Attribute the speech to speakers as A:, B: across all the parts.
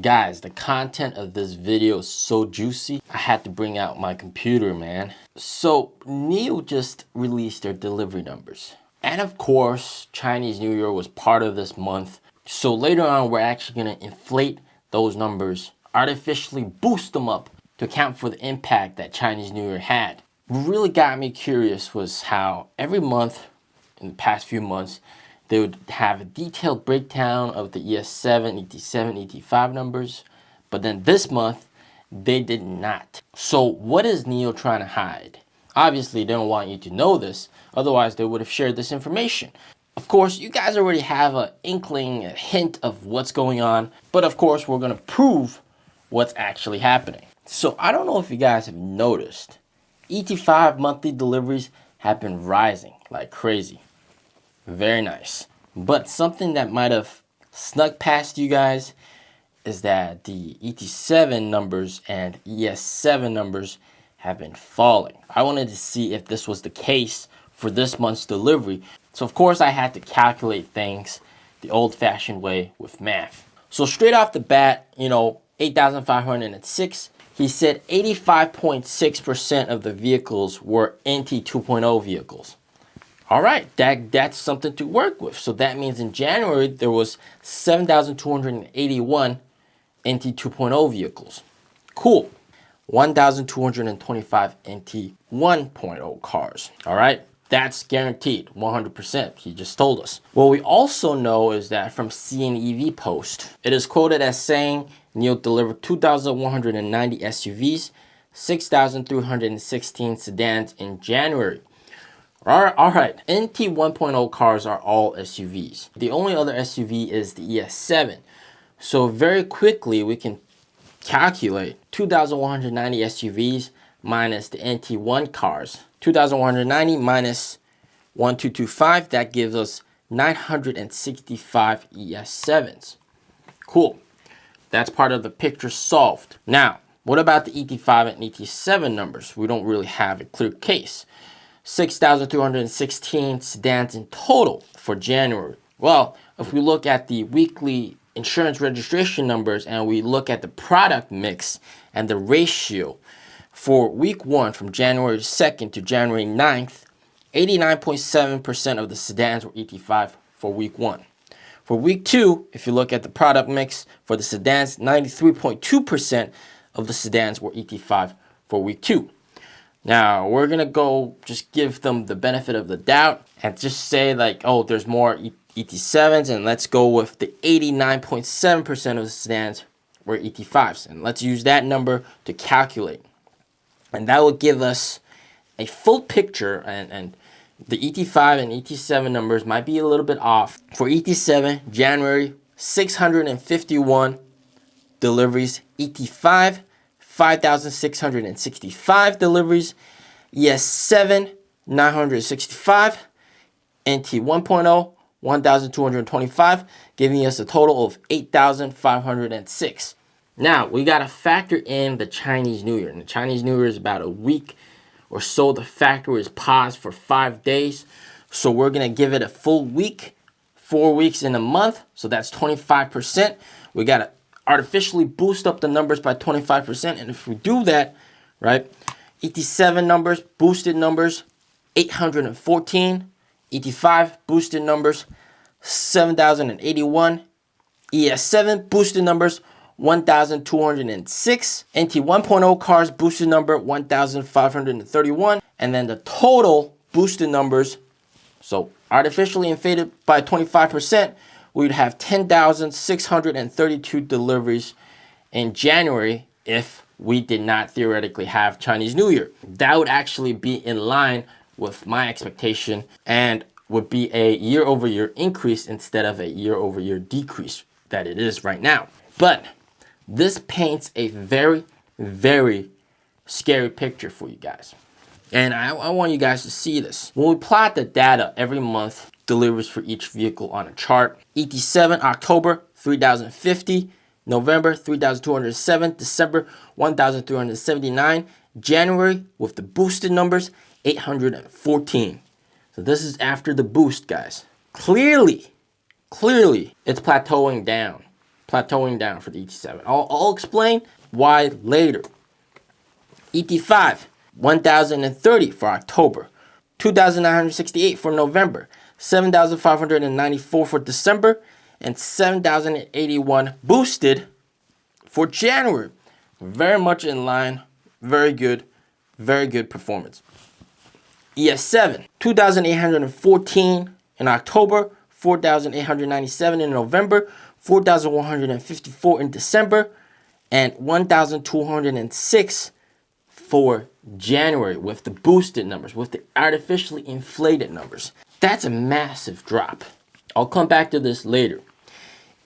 A: Guys, the content of this video is so juicy, I had to bring out my computer, man. So NIO just released their delivery numbers. And of course, Chinese New Year was part of this month. So later on, we're actually gonna inflate those numbers, artificially boost them up to account for the impact that Chinese New Year had. What really got me curious was how every month in the past few months, they would have a detailed breakdown of the ES7, ET7, ET5 numbers, but then this month, they did not. So what is NIO trying to hide? Obviously, they don't want you to know this, otherwise they would have shared this information. Of course, you guys already have an inkling, a hint of what's going on, but of course, we're gonna prove what's actually happening. So I don't know if you guys have noticed, ET5 monthly deliveries have been rising like crazy. Very nice. But something that might have snuck past you guys is that the ET7 numbers and ES7 numbers have been falling. I wanted to see if this was the case for this month's delivery. So of course I had to calculate things the old-fashioned way with math. So straight off the bat, 8,506, he said 85.6% of the vehicles were NT 2.0 vehicles. All right, that's something to work with. So that means in January, there was 7,281 NT 2.0 vehicles. Cool. 1,225 NT 1.0 cars. All right, that's guaranteed, 100%. He just told us. What we also know is that from CNEV Post, it is quoted as saying NIO delivered 2,190 SUVs, 6,316 sedans in January. All right, NT 1.0 cars are all SUVs. The only other SUV is the ES7. So very quickly, we can calculate 2,190 SUVs minus the NT1 cars. 2,190 minus 1,225, that gives us 965 ES7s. Cool. That's part of the picture solved. Now, what about the ET5 and ET7 numbers? We don't really have a clear case. 6,316 sedans in total for January. Well, if we look at the weekly insurance registration numbers and we look at the product mix and the ratio for week 1 from January 2nd to January 9th, 89.7% of the sedans were ET5 for week 1. For week 2, if you look at the product mix for the sedans, 93.2% of the sedans were ET5 for week 2. Now, we're going to go just give them the benefit of the doubt and just say like, oh, there's more ET7s, and let's go with the 89.7% of the sedans were ET5s. And let's use that number to calculate. And that will give us a full picture, and the ET5 and ET7 numbers might be a little bit off. For ET7, January, 651 deliveries. ET5, 5,665 deliveries, ES7, 965, NT 1.0, 1,225, giving us a total of 8,506. Now, we got to factor in the Chinese New Year. And the Chinese New Year is about a week or so. The factory is paused for 5 days. So we're going to give it a full week, 4 weeks in a month. So that's 25%. We got to artificially boost up the numbers by 25%. And if we do that, right, ET7 numbers, boosted numbers, 814. ET5 boosted numbers, 7,081. ES7 boosted numbers, 1,206. NT 1.0 cars boosted number, 1,531. And then the total boosted numbers, so artificially inflated by 25%, we would have 10,632 deliveries in January if we did not theoretically have Chinese New Year. That would actually be in line with my expectation and would be a year-over-year increase instead of a year-over-year decrease that it is right now. But this paints a very, very scary picture for you guys. And I want you guys to see this. When we plot the data every month, deliveries for each vehicle on a chart. ET7, October, 3,050. November, 3,207. December, 1,379. January, with the boosted numbers, 814. So this is after the boost, guys. Clearly, it's plateauing down. plateauing down for the ET7. I'll explain why later. ET5, 1,030 for October, 2,968 for November, 7,594 for December, and 7,081 boosted for January. Very much in line, very good performance. ES7, 2,814 in October, 4,897 in November, 4,154 in December, and 1,206 for January with the boosted numbers, with the artificially inflated numbers. That's a massive drop. I'll come back to this later.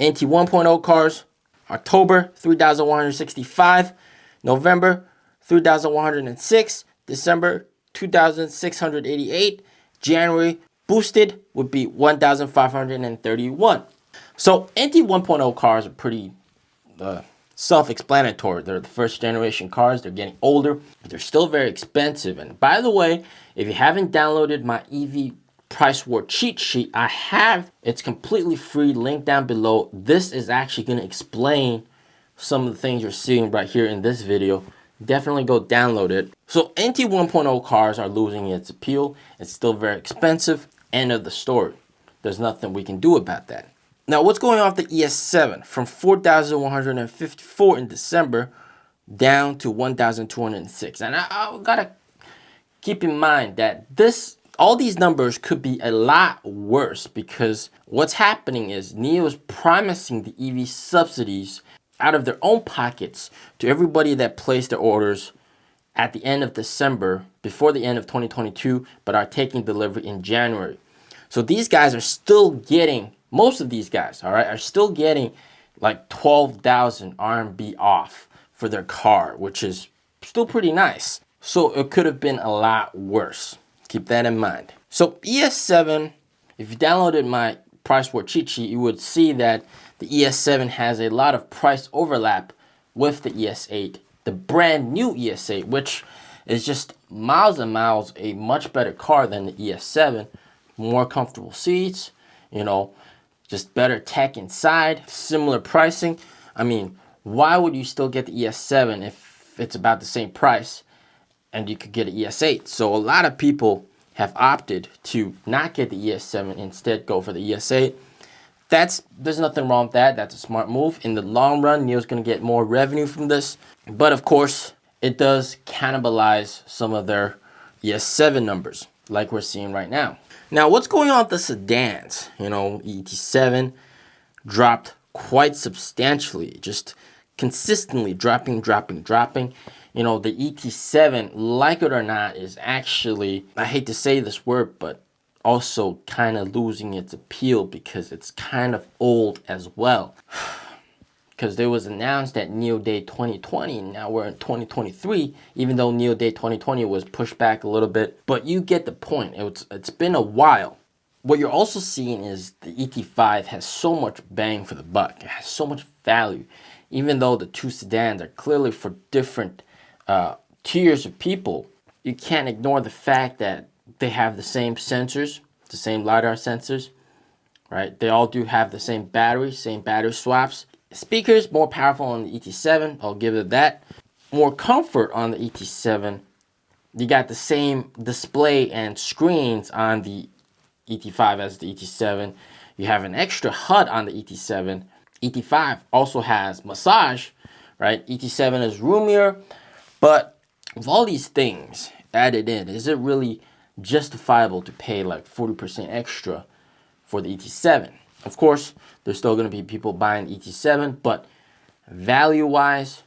A: NT 1.0 cars, October, 3,165, November, 3,106, December, 2,688, January boosted would be 1,531. So NT 1.0 cars are pretty self-explanatory. They're the first generation cars. They're getting older, but they're still very expensive. And by the way, if you haven't downloaded my EV price war cheat sheet, I have. It's completely free, link down below. This is actually going to explain some of the things you're seeing right here in this video. Definitely go download it. So NT 1.0 cars are losing its appeal. It's still very expensive. End of the story. There's nothing we can do about that. Now, what's going on with the ES7? From 4,154 in December down to 1,206. And I gotta keep in mind that all these numbers could be a lot worse, because what's happening is NIO is promising the EV subsidies out of their own pockets to everybody that placed their orders at the end of December, before the end of 2022, but are taking delivery in January. So these guys are still getting, most of these guys, all right, are still getting like 12,000 RMB off for their car, which is still pretty nice. So it could have been a lot worse. Keep that in mind. So ES7, if you downloaded my price war cheat sheet, you would see that the ES7 has a lot of price overlap with the ES8, the brand new ES8, which is just miles and miles a much better car than the ES7. More comfortable seats, you know, just better tech inside, similar pricing. I mean, why would you still get the ES7 if it's about the same price and you could get an ES8? So a lot of people have opted to not get the ES7, instead go for the ES8. There's nothing wrong with that. That's a smart move. In the long run, NIO's going to get more revenue from this. But of course, it does cannibalize some of their ES7 numbers, like we're seeing right now. Now, what's going on with the sedans? You know, ET7 dropped quite substantially, just consistently dropping. You know, the ET7, like it or not, is actually, I hate to say this word, but also kind of losing its appeal, because it's kind of old as well. Because there was announced at NIO Day 2020, and now we're in 2023, even though NIO Day 2020 was pushed back a little bit. But you get the point. It's been a while. What you're also seeing is the ET5 has so much bang for the buck. It has so much value. Even though the two sedans are clearly for different tiers of people, you can't ignore the fact that they have the same sensors, the same LiDAR sensors, right? They all do have the same battery swaps. Speakers, more powerful on the ET7, I'll give it that. More comfort on the ET7. You got the same display and screens on the ET5 as the ET7. You have an extra HUD on the ET7. ET5 also has massage, right? ET7 is roomier, but with all these things added in, is it really justifiable to pay like 40% extra for the ET7? Of course, there's still going to be people buying ET7, but value-wise,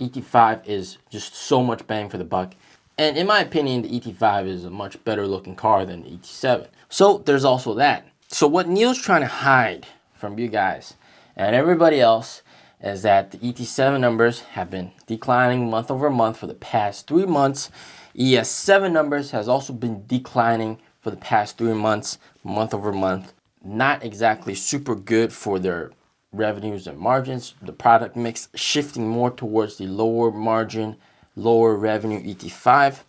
A: ET5 is just so much bang for the buck. And in my opinion, the ET5 is a much better looking car than the ET7. So there's also that. So what NIO's trying to hide from you guys and everybody else is that the ET7 numbers have been declining month over month for the past 3 months. ES7 numbers has also been declining for the past 3 months, month over month. Not exactly super good for their revenues and margins. The product mix shifting more towards the lower margin, lower revenue ET5.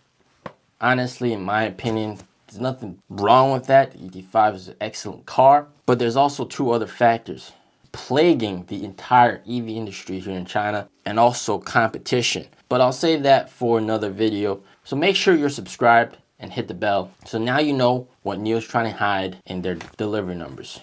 A: Honestly, in my opinion, there's nothing wrong with that. The ET5 is an excellent car, but there's also two other factors. plaguing the entire EV industry here in China, and also competition. But I'll save that for another video. So make sure you're subscribed and hit the bell. So now you know what NIO's trying to hide in their delivery numbers.